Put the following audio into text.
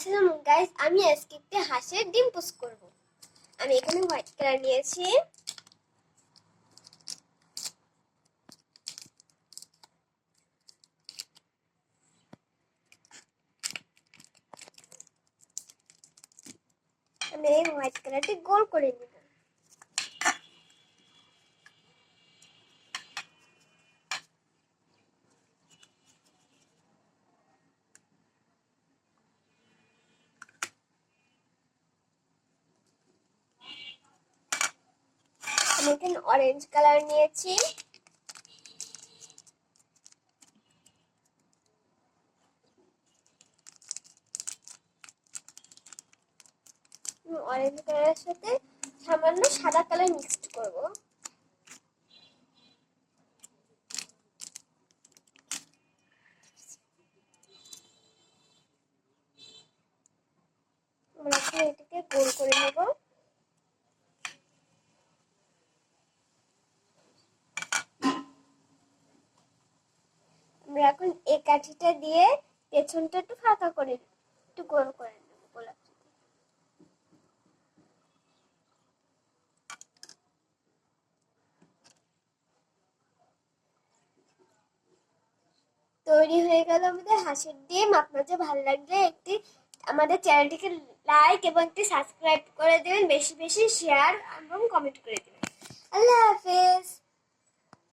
আসসালামু গাইস, আমি আজকে একটা হাঁসের ডিম পোস্ট করব। আমি এখানে হোয়াইট কালার নিয়েছি। আমি এই হোয়াইট কালারটি গোল করে নিব। আমি এখানে অরেঞ্জ কালার নিয়েছি। অরেঞ্জ কালারের সাথে সামান্য সাদা কালার মিক্সড করব। আমরা এখন এটাকে গোল করে নেব। আমরা এখন এই কাঠিটা দিয়ে পেছনটা একটু ফাঁকা করে একটু গোল করে নেব গোলাপ। তৈরি হয়ে গেল আমাদের হাঁসের ডিম। আপনাদের ভালো লাগলে আমাদের চ্যানেলটিকে লাইক এবং একটি সাবস্ক্রাইব করে দেবেন, বেশি বেশি শেয়ার এবং কমেন্ট করে দেবেন। আল্লাহ হাফেজ।